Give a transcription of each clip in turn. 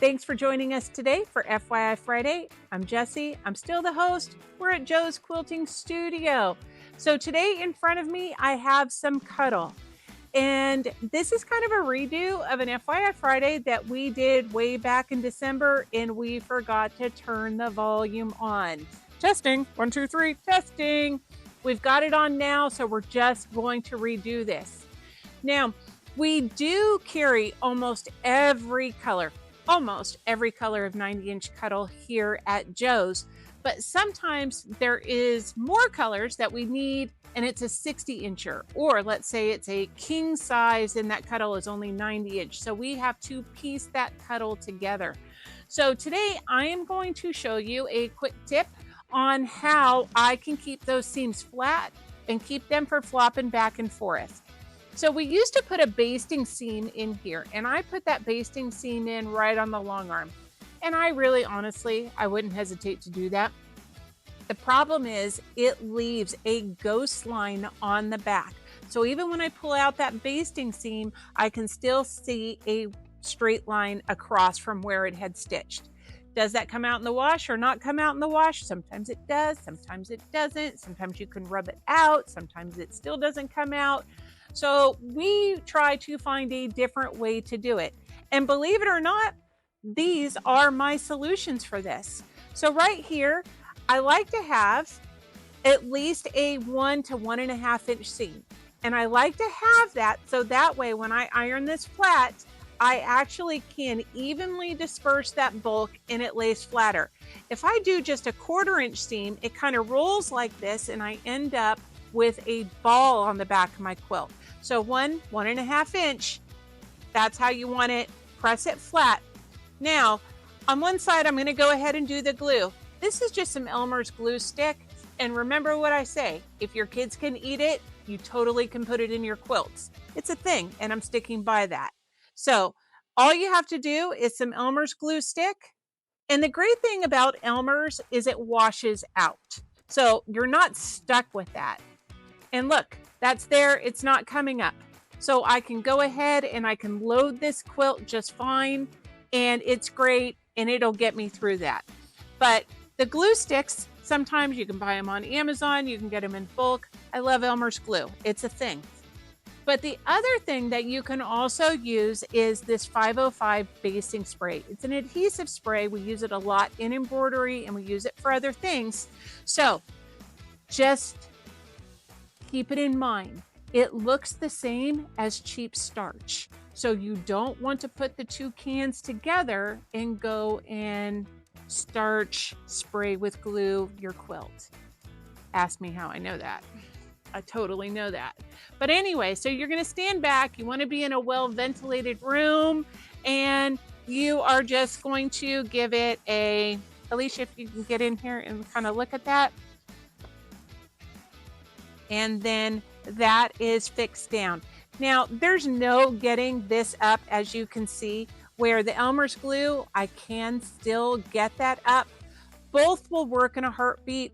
Thanks for joining us today for FYI Friday. I'm Jessie. I'm still the host. We're at Joe's Quilting Studio. So today in front of me, I have some Cuddle. And this is kind of a redo of an FYI Friday that we did way back in December, and we forgot to turn the volume on. Testing, 1, 2, 3, testing. We've got it on now, so we're just going to redo this. Now, we do carry almost every color of 90-inch Cuddle here at Joe's, but sometimes there is more colors that we need and it's a 60-incher, or let's say it's a king size and that Cuddle is only 90-inch. So we have to piece that Cuddle together. So today I am going to show you a quick tip on how I can keep those seams flat and keep them from flopping back and forth. So we used to put a basting seam in here, and I put that basting seam in right on the long arm. And I really, honestly, I wouldn't hesitate to do that. The problem is it leaves a ghost line on the back. So even when I pull out that basting seam, I can still see a straight line across from where it had stitched. Does that come out in the wash or not come out in the wash? Sometimes it does, sometimes it doesn't. Sometimes you can rub it out, sometimes it still doesn't come out. So we try to find a different way to do it. And believe it or not, these are my solutions for this. So right here, I like to have at least a 1 to 1.5 inch seam. And I like to have that so that way when I iron this flat, I actually can evenly disperse that bulk and it lays flatter. If I do just a 1/4 inch seam, it kind of rolls like this and I end up with a ball on the back of my quilt. So 1.5 inch, that's how you want it. Press it flat. Now, on one side, I'm gonna go ahead and do the glue. This is just some Elmer's glue stick. And remember what I say, if your kids can eat it, you totally can put it in your quilts. It's a thing, and I'm sticking by that. So all you have to do is some Elmer's glue stick. And the great thing about Elmer's is it washes out. So you're not stuck with that. And look, that's there, it's not coming up. So I can go ahead and I can load this quilt just fine, and it's great, and it'll get me through that. But the glue sticks, sometimes you can buy them on Amazon, you can get them in bulk. I love Elmer's glue, it's a thing. But the other thing that you can also use is this 505 basting spray. It's an adhesive spray. We use it a lot in embroidery and we use it for other things. So just keep it in mind. It looks the same as cheap starch. So you don't want to put the two cans together and go and starch spray with glue your quilt. Ask me how I know that. I totally know that. But anyway, so you're gonna stand back. You wanna be in a well-ventilated room, and you are just going to give it a, Alicia, if you can get in here and kind of look at that. And then that is fixed down. Now, there's no getting this up, as you can see, where the Elmer's glue, I can still get that up. Both will work in a heartbeat.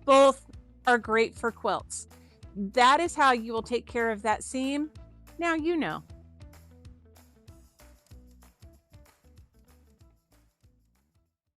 Both are great for quilts. That is how you will take care of that seam. Now you know.